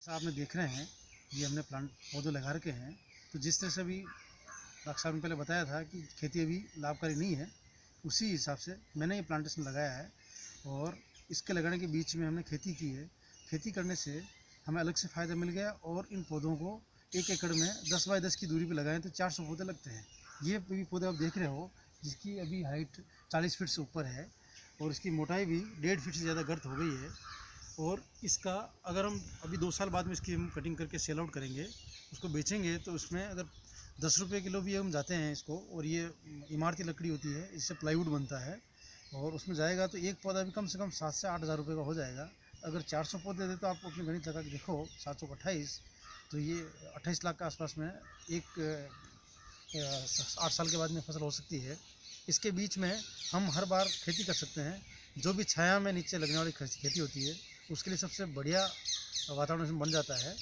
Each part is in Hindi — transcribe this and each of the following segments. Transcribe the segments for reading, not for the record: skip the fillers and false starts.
जैसा आपने देख रहे हैं, ये हमने प्लांट पौधे लगा रखे हैं। तो जिस तरह से अभी डॉक्टर साहब ने पहले बताया था कि खेती अभी लाभकारी नहीं है, उसी हिसाब से मैंने ये प्लांटेशन लगाया है। और इसके लगाने के बीच में हमने खेती की है। खेती करने से हमें अलग से फ़ायदा मिल गया। और इन पौधों को 1 एकड़ में 10 बाई 10 की दूरी पर लगाएं तो 400 पौधे लगते हैं। ये भी पौधे आप देख रहे हो, जिसकी अभी हाइट 40 फीट से ऊपर है और इसकी मोटाई भी 1.5 फीट से ज़्यादा गर्त हो गई है। और इसका अगर हम अभी 2 साल बाद में इसकी हम कटिंग करके सेल आउट करेंगे, उसको बेचेंगे, तो उसमें अगर 10 रुपये किलो भी हम जाते हैं इसको, और ये इमारती लकड़ी होती है, इससे प्लाईवुड बनता है, और उसमें जाएगा तो एक पौधा भी कम से कम 7 से 8 हज़ार रुपये का हो जाएगा। अगर 400 पौधे दे तो आप अपनी गणित लगा के देखो, 700 को 28, तो ये 28 लाख के आसपास में एक 8 साल के बाद में फसल हो सकती है। इसके बीच में हम हर बार खेती कर सकते हैं। जो भी छाया में नीचे लगने वाली खेती होती है, उसके लिए सबसे बढ़िया वातावरण इसमें बन जाता है।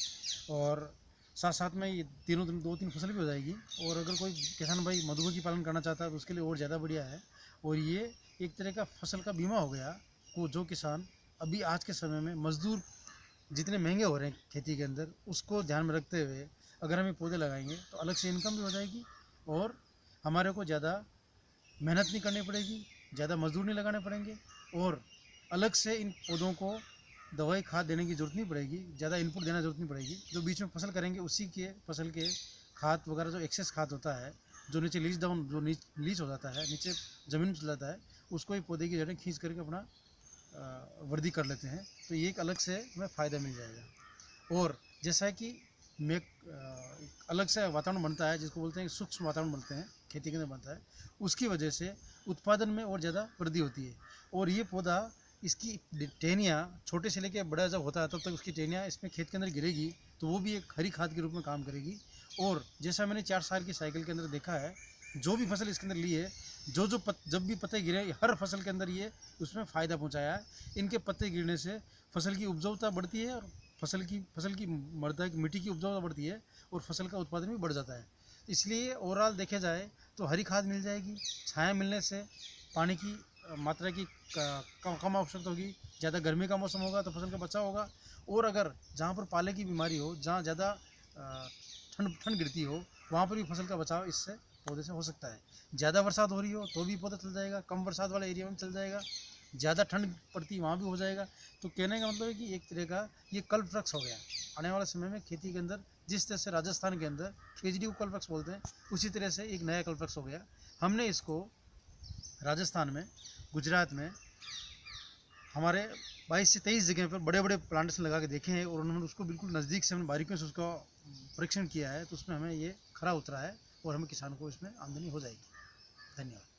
और साथ साथ में ये तीनों दिन 2-3 फसल भी हो जाएगी। और अगर कोई किसान भाई मधुमक्खी पालन करना चाहता है तो उसके लिए और ज़्यादा बढ़िया है। और ये एक तरह का फसल का बीमा हो गया। वो जो किसान अभी आज के समय में मजदूर जितने महंगे हो रहे हैं खेती के अंदर, उसको ध्यान में रखते हुए अगर हम ये पौधे लगाएंगे तो अलग से इनकम भी हो जाएगी। और हमारे को ज़्यादा मेहनत नहीं करनी पड़ेगी, ज़्यादा मजदूर नहीं लगाने पड़ेंगे, और अलग से इन पौधों को दवाई खाद देने की ज़रूरत नहीं पड़ेगी, ज़्यादा इनपुट देना ज़रूरत नहीं पड़ेगी। जो बीच में फसल करेंगे उसी के फसल के खाद वगैरह, जो एक्सेस खाद होता है, जो नीचे लीच डाउन, जो लीच हो जाता है, नीचे ज़मीन में चला जाता है, उसको ही पौधे की जड़ें खींच करके अपना वृद्धि कर लेते हैं। तो ये एक अलग से हमें फ़ायदा मिल जाएगा। और जैसा कि में अलग से वातावरण बनता है, जिसको बोलते हैं सूक्ष्म वातावरण बनते हैं, खेती के अंदर बनता है, उसकी वजह से उत्पादन में और ज़्यादा वृद्धि होती है। और ये पौधा, इसकी टहनियाँ छोटे से लेकर बड़ा जब होता है तब तक उसकी टहनियाँ इसमें खेत के अंदर गिरेगी, तो वो भी एक हरी खाद के रूप में काम करेगी। और जैसा मैंने 4 साल की साइकिल के अंदर देखा है, जो भी फसल इसके अंदर ली है, जब भी पत्ते गिरे, हर फसल के अंदर ये उसमें फ़ायदा पहुंचाया है। इनके पत्ते गिरने से फसल की उपजाऊता बढ़ती है, और फसल की मृदा की मिट्टी की उपजाऊता बढ़ती है, और फसल का उत्पादन भी बढ़ जाता है। इसलिए ओवरऑल देखा जाए तो हरी खाद मिल जाएगी, छाया मिलने से पानी की मात्रा की कम आवश्यकता होगी, ज़्यादा गर्मी का मौसम होगा तो फसल का बचाव होगा। और अगर जहाँ पर पाले की बीमारी हो, जहाँ ज़्यादा ठंड गिरती हो, वहाँ पर भी फसल का बचाव इससे पौधे से हो सकता है। ज़्यादा बरसात हो रही हो तो भी पौधा चल जाएगा, कम बरसात वाले एरिया में चल जाएगा, ज़्यादा ठंड पड़ती वहाँ भी हो जाएगा। तो कहने का मतलब है कि एक तरह का ये कल्पवृक्ष हो गया। आने वाले समय में खेती के अंदर जिस तरह से राजस्थान के अंदर ट्रेजिडी को कल्पवृक्ष बोलते हैं, उसी तरह से एक नया कल्पवृक्ष हो गया। हमने इसको राजस्थान में, गुजरात में हमारे 22 से 23 जगह पर बड़े बड़े प्लांटेशन लगा के देखे हैं, और उन्होंने उसको बिल्कुल नज़दीक से हमने बारीकियों से उसका परीक्षण किया है। तो उसमें हमें ये खरा उतरा है, और हमें किसान को इसमें आमदनी हो जाएगी। धन्यवाद।